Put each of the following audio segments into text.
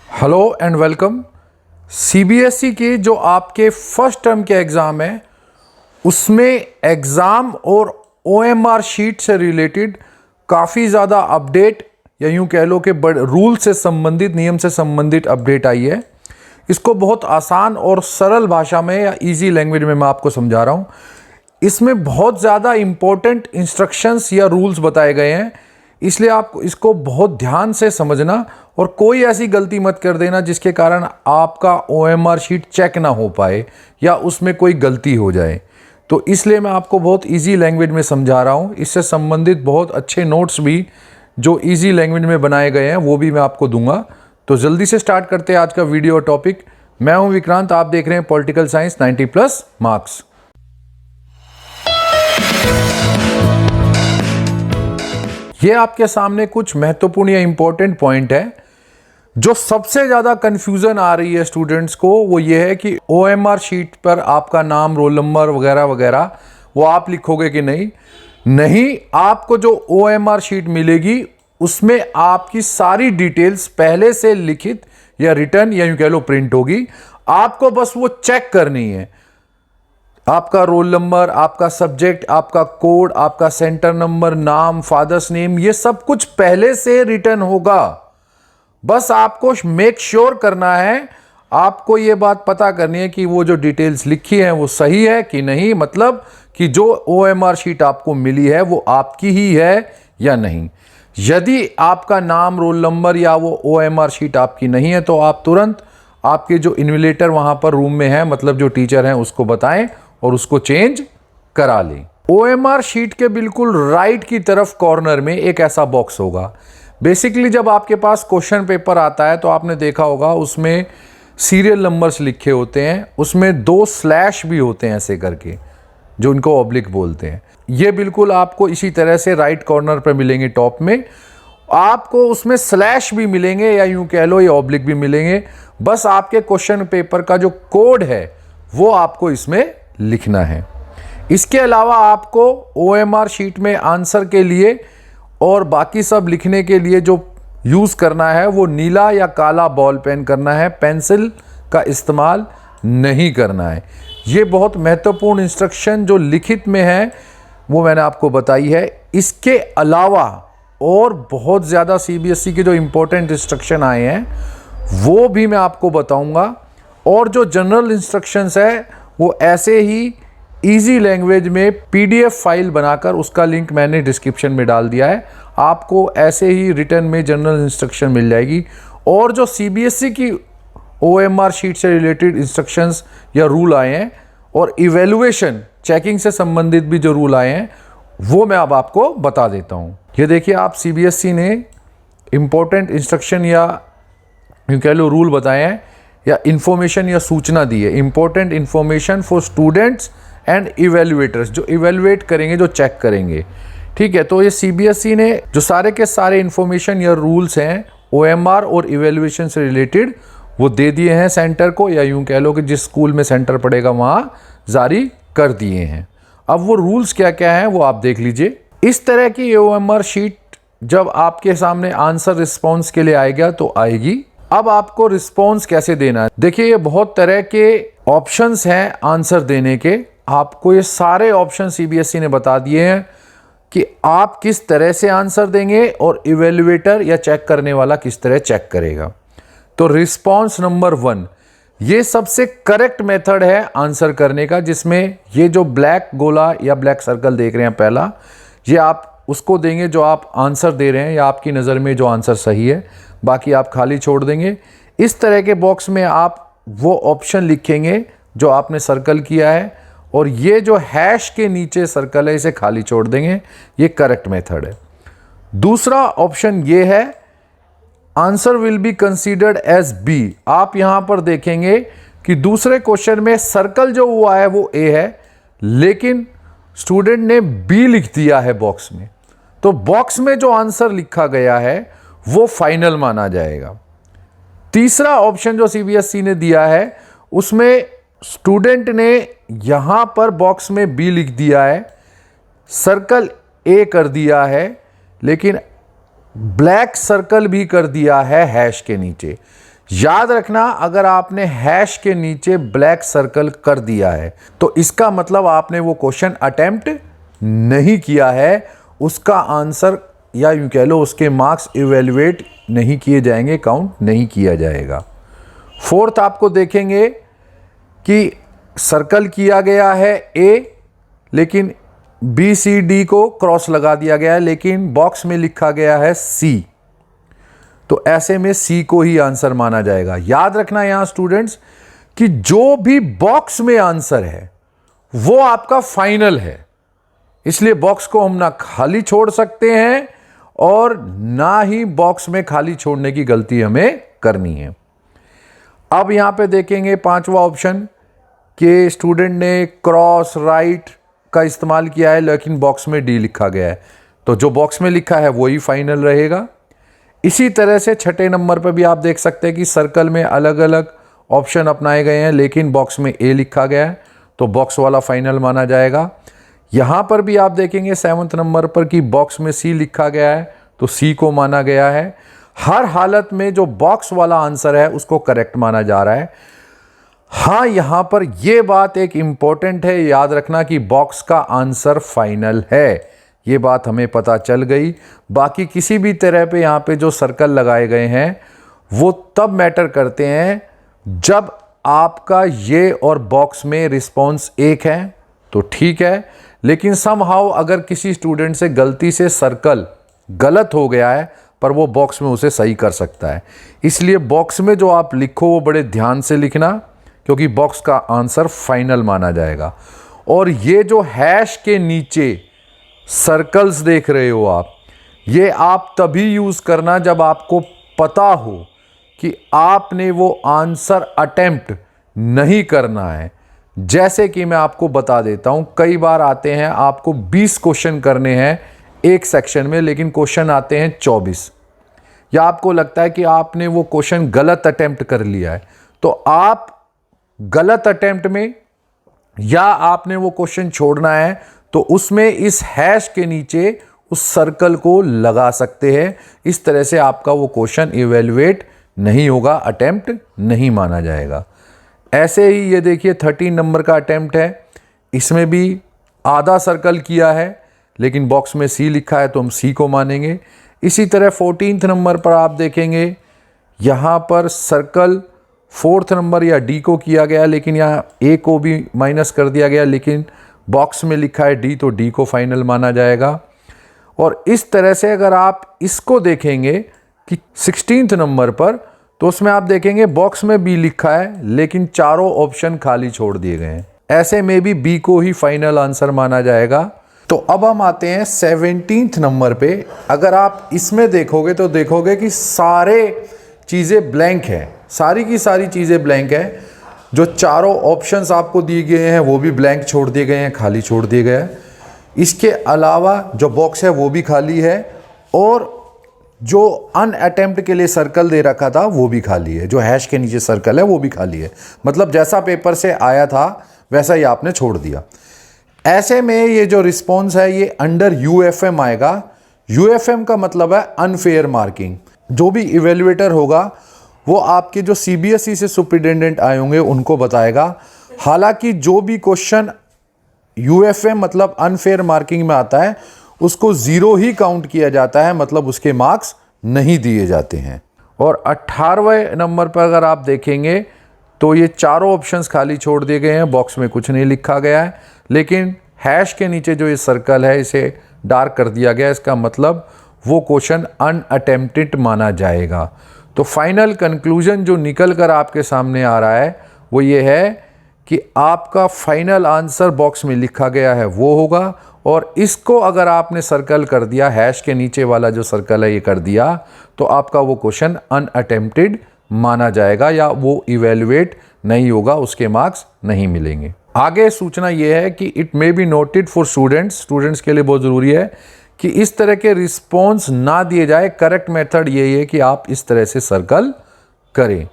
Hello and welcome. CBSE के जो आपके फर्स्ट टर्म के एग्ज़ाम है उसमें एग्ज़ाम और ओएमआर शीट से रिलेटेड काफ़ी ज़्यादा अपडेट या यूं कह लो कि रूल से संबंधित नियम से संबंधित अपडेट आई है। इसको बहुत आसान और सरल भाषा में या इजी लैंग्वेज में मैं आपको समझा रहा हूँ। इसमें बहुत ज़्यादा इम्पोर्टेंट इंस्ट्रक्शंस या रूल्स बताए गए हैं, इसलिए आप इसको बहुत ध्यान से समझना और कोई ऐसी गलती मत कर देना जिसके कारण आपका ओएमआर शीट चेक ना हो पाए या उसमें कोई गलती हो जाए। तो इसलिए मैं आपको बहुत इजी लैंग्वेज में समझा रहा हूँ। इससे संबंधित बहुत अच्छे नोट्स भी जो इजी लैंग्वेज में बनाए गए हैं वो भी मैं आपको दूंगा। तो जल्दी से स्टार्ट करते हैं आज का वीडियो टॉपिक। मैं हूँ विक्रांत, आप देख रहे हैं पॉलिटिकल साइंस 90+ मार्क्स। ये आपके सामने कुछ महत्वपूर्ण या इंपॉर्टेंट पॉइंट है। जो सबसे ज़्यादा कंफ्यूजन आ रही है स्टूडेंट्स को वो ये है कि ओएमआर शीट पर आपका नाम, रोल नंबर वगैरह वगैरह वो आप लिखोगे कि नहीं, आपको जो ओएमआर शीट मिलेगी उसमें आपकी सारी डिटेल्स पहले से लिखित या रिटन या यूं कह लो प्रिंट होगी। आपको बस वो चेक करनी है। आपका रोल नंबर, आपका सब्जेक्ट, आपका कोड, आपका सेंटर नंबर, नाम, फादर्स नेम, ये सब कुछ पहले से रिटर्न होगा। बस आपको मेक श्योर करना है, आपको ये बात पता करनी है कि वो जो डिटेल्स लिखी है वो सही है कि नहीं, मतलब कि जो ओएमआर शीट आपको मिली है वो आपकी ही है या नहीं। यदि आपका नाम, रोल नंबर या वो ओएमआर शीट आपकी नहीं है तो आप तुरंत आपके जो इन्विजिलेटर वहां पर रूम में है, मतलब जो टीचर हैं, उसको बताएं और उसको चेंज करा लें। ओएमआर शीट के बिल्कुल राइट की तरफ कॉर्नर में एक ऐसा बॉक्स होगा। बेसिकली जब आपके पास क्वेश्चन पेपर आता है तो आपने देखा होगा उसमें सीरियल नंबर्स लिखे होते हैं, उसमें 2 स्लैश भी होते हैं ऐसे करके, जो इनको ऑब्लिक बोलते हैं। ये बिल्कुल आपको इसी तरह से राइट कॉर्नर पर मिलेंगे। टॉप में आपको उसमें स्लैश भी मिलेंगे या यूं कह लो ये ऑब्लिक भी मिलेंगे। बस आपके क्वेश्चन पेपर का जो कोड है वो आपको इसमें लिखना है। इसके अलावा आपको ओएमआर शीट में आंसर के लिए और बाकी सब लिखने के लिए जो यूज करना है वो नीला या काला बॉल पेन करना है, पेंसिल का इस्तेमाल नहीं करना है। ये बहुत महत्वपूर्ण इंस्ट्रक्शन जो लिखित में है वो मैंने आपको बताई है। इसके अलावा और बहुत ज़्यादा सीबीएसई के जो इंपॉर्टेंट इंस्ट्रक्शन आए हैं वो भी मैं आपको बताऊंगा। और जो जनरल इंस्ट्रक्शंस है वो ऐसे ही इजी लैंग्वेज में पीडीएफ फाइल बनाकर, उसका लिंक मैंने डिस्क्रिप्शन में डाल दिया है, आपको ऐसे ही रिटर्न में जनरल इंस्ट्रक्शन मिल जाएगी। और जो सीबीएसई की ओएमआर शीट से रिलेटेड इंस्ट्रक्शंस या रूल आए हैं और इवैल्यूएशन चेकिंग से संबंधित भी जो रूल आए हैं वो मैं अब आपको बता देता हूँ। ये देखिए, आप सीबीएसई ने इंपॉर्टेंट इंस्ट्रक्शन या यूं कह लो रूल बताए हैं या इंफॉर्मेशन या सूचना दी है। Important information for students and evaluators, जो इवेल्युएट करेंगे, जो चेक करेंगे। ठीक है, तो ये सीबीएसई ने जो सारे के सारे इंफॉर्मेशन या रूल्स हैं ओएमआर और इवेल्युएशन से रिलेटेड वो दे दिए हैं सेंटर को, या यूं कह लो कि जिस स्कूल में सेंटर पड़ेगा वहां जारी कर दिए हैं। अब वो रूल्स क्या क्या हैं वो आप देख लीजिए। इस तरह की ओएमआर शीट जब आपके सामने आंसर रिस्पॉन्स के लिए आएगा तो आएगी। अब आपको रिस्पॉन्स कैसे देना है, देखिए ये बहुत तरह के ऑप्शंस हैं आंसर देने के। आपको ये सारे ऑप्शन सीबीएसई ने बता दिए हैं कि आप किस तरह से आंसर देंगे और इवेल्युएटर या चेक करने वाला किस तरह चेक करेगा। तो रिस्पॉन्स नंबर 1 ये सबसे करेक्ट मेथड है आंसर करने का, जिसमें ये जो ब्लैक गोला या ब्लैक सर्कल देख रहे हैं पहला, ये आप उसको देंगे जो आप आंसर दे रहे हैं या आपकी नज़र में जो आंसर सही है, बाकी आप खाली छोड़ देंगे। इस तरह के बॉक्स में आप वो ऑप्शन लिखेंगे जो आपने सर्कल किया है और ये जो हैश के नीचे सर्कल है इसे खाली छोड़ देंगे। ये करेक्ट मेथड है। दूसरा ऑप्शन ये है, answer will be considered as B. आप यहां पर देखेंगे कि दूसरे क्वेश्चन में सर्कल जो हुआ है वो ए है, लेकिन स्टूडेंट ने बी लिख दिया है बॉक्स में, तो बॉक्स में जो आंसर लिखा गया है वो फाइनल माना जाएगा। तीसरा ऑप्शन जो सीबीएसई ने दिया है उसमें स्टूडेंट ने यहां पर बॉक्स में बी लिख दिया है, सर्कल ए कर दिया है, लेकिन ब्लैक सर्कल भी कर दिया है हैश के नीचे। याद रखना, अगर आपने हैश के नीचे ब्लैक सर्कल कर दिया है तो इसका मतलब आपने वो क्वेश्चन अटेम्प्ट नहीं किया है, उसका आंसर या यूं कह लो उसके मार्क्स इवेल्युएट नहीं किए जाएंगे, काउंट नहीं किया जाएगा। फोर्थ आपको देखेंगे कि सर्कल किया गया है ए, लेकिन बी सी डी को क्रॉस लगा दिया गया है, लेकिन बॉक्स में लिखा गया है सी, तो ऐसे में सी को ही आंसर माना जाएगा। याद रखना यहां स्टूडेंट्स कि जो भी बॉक्स में आंसर है वो आपका फाइनल है, इसलिए बॉक्स को हम ना खाली छोड़ सकते हैं और ना ही बॉक्स में खाली छोड़ने की गलती हमें करनी है। अब यहां पे देखेंगे पांचवा ऑप्शन कि स्टूडेंट ने क्रॉस राइट का इस्तेमाल किया है, लेकिन बॉक्स में डी लिखा गया है, तो जो बॉक्स में लिखा है वही फाइनल रहेगा। इसी तरह से छठे नंबर पर भी आप देख सकते हैं कि सर्कल में अलग अलग ऑप्शन अपनाए गए हैं, लेकिन बॉक्स में ए लिखा गया है, तो बॉक्स वाला फाइनल माना जाएगा। यहां पर भी आप देखेंगे 7वें नंबर पर कि बॉक्स में सी लिखा गया है, तो सी को माना गया है। हर हालत में जो बॉक्स वाला आंसर है उसको करेक्ट माना जा रहा है। हाँ, यहां पर यह बात एक इंपॉर्टेंट है, याद रखना कि बॉक्स का आंसर फाइनल है, ये बात हमें पता चल गई। बाकी किसी भी तरह पे यहां पे जो सर्कल लगाए गए हैं वो तब मैटर करते हैं जब आपका ये और बॉक्स में रिस्पॉन्स एक है तो ठीक है, लेकिन समहाउ अगर किसी स्टूडेंट से गलती से सर्कल गलत हो गया है पर वो बॉक्स में उसे सही कर सकता है, इसलिए बॉक्स में जो आप लिखो वो बड़े ध्यान से लिखना, क्योंकि बॉक्स का आंसर फाइनल माना जाएगा। और ये जो हैश के नीचे सर्कल्स देख रहे हो आप, ये आप तभी यूज करना जब आपको पता हो कि आपने वो आंसर अटेम्प्ट नहीं करना है। जैसे कि मैं आपको बता देता हूं, कई बार आते हैं आपको 20 क्वेश्चन करने हैं एक सेक्शन में, लेकिन क्वेश्चन आते हैं 24, या आपको लगता है कि आपने वो क्वेश्चन गलत अटेम्प्ट कर लिया है, तो आप गलत अटेम्प्ट में या आपने वो क्वेश्चन छोड़ना है तो उसमें इस हैश के नीचे उस सर्कल को लगा सकते हैं। इस तरह से आपका वो क्वेश्चन इवेल्युएट नहीं होगा, अटेम्प्ट नहीं माना जाएगा। ऐसे ही ये देखिए 13 नंबर का अटेम्प्ट है, इसमें भी आधा सर्कल किया है लेकिन बॉक्स में सी लिखा है तो हम सी को मानेंगे। इसी तरह 14 नंबर पर आप देखेंगे यहाँ पर सर्कल 4th नंबर या डी को किया गया, लेकिन यहाँ ए को भी माइनस कर दिया गया, लेकिन बॉक्स में लिखा है डी, तो डी को फाइनल माना जाएगा। और इस तरह से अगर आप इसको देखेंगे कि 16th नंबर पर, तो उसमें आप देखेंगे बॉक्स में बी लिखा है लेकिन चारों ऑप्शन खाली छोड़ दिए गए हैं, ऐसे में भी बी को ही फाइनल आंसर माना जाएगा। तो अब हम आते हैं 17th नंबर पे। अगर आप इसमें देखोगे तो देखोगे कि सारे चीज़ें ब्लैंक है, सारी की सारी चीज़ें ब्लैंक है। जो चारों ऑप्शंस आपको दिए गए हैं वो भी ब्लैंक छोड़ दिए गए हैं, खाली छोड़ दिए गए हैं। इसके अलावा जो बॉक्स है वो भी खाली है, और जो अनअटेम्प्ट के लिए सर्कल दे रखा था वो भी खाली है, जो हैश के नीचे सर्कल है वो भी खाली है। मतलब जैसा पेपर से आया था वैसा ही आपने छोड़ दिया। ऐसे में ये जो रिस्पॉन्स है ये अंडर यूएफएम आएगा। यूएफएम का मतलब है अनफेयर मार्किंग। जो भी इवेल्युएटर होगा वो आपके जो सीबीएसई से सुपरिटेंडेंट आए होंगे उनको बताएगा। हालांकि जो भी क्वेश्चन यूएफएम मतलब अनफेयर मार्किंग में आता है उसको 0 ही काउंट किया जाता है, मतलब उसके मार्क्स नहीं दिए जाते हैं। और 18वें नंबर पर अगर आप देखेंगे तो ये चारों ऑप्शंस खाली छोड़ दिए गए हैं, बॉक्स में कुछ नहीं लिखा गया है, लेकिन हैश के नीचे जो ये सर्कल है इसे डार्क कर दिया गया है, इसका मतलब वो क्वेश्चन अनअटेम्प्टेड माना जाएगा। तो फाइनल कंक्लूजन जो निकल कर आपके सामने आ रहा है वो ये है कि आपका फाइनल आंसर बॉक्स में लिखा गया है वो होगा, और इसको अगर आपने सर्कल कर दिया, हैश के नीचे वाला जो सर्कल है ये कर दिया, तो आपका वो क्वेश्चन अनअटेम्प्टेड माना जाएगा या वो इवेल्युएट नहीं होगा, उसके मार्क्स नहीं मिलेंगे। आगे सूचना ये है कि it may be noted for students के लिए बहुत ज़रूरी है कि इस तरह के रिस्पॉन्स ना दिए जाए। करेक्ट मेथड यही है कि आप इस तरह से सर्कल करें।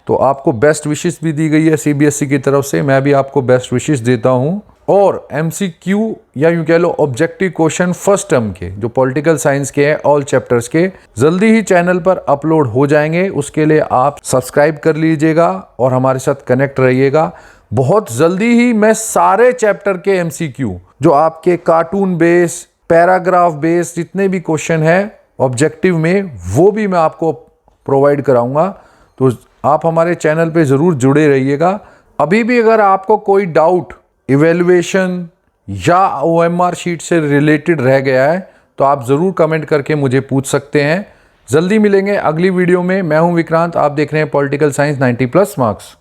तो आपको बेस्ट विशेस भी दी गई है सीबीएसई की तरफ से, मैं भी आपको बेस्ट विशेस देता हूं। और MCQ या यूं कह लो ऑब्जेक्टिव क्वेश्चन फर्स्ट टर्म के जो पॉलिटिकल साइंस के हैं ऑल चैप्टर्स के जल्दी ही चैनल पर अपलोड हो जाएंगे। उसके लिए आप सब्सक्राइब कर लीजिएगा और हमारे साथ कनेक्ट रहिएगा। बहुत जल्दी ही मैं सारे चैप्टर के MCQ जो आपके कार्टून बेस, पैराग्राफ बेस जितने भी क्वेश्चन है ऑब्जेक्टिव में वो भी मैं आपको प्रोवाइड कराऊंगा। तो आप हमारे चैनल पे ज़रूर जुड़े रहिएगा। अभी भी अगर आपको कोई डाउट इवैल्यूएशन या OMR शीट से रिलेटेड रह गया है तो आप ज़रूर कमेंट करके मुझे पूछ सकते हैं। जल्दी मिलेंगे अगली वीडियो में। मैं हूं विक्रांत, आप देख रहे हैं पॉलिटिकल साइंस 90+ मार्क्स।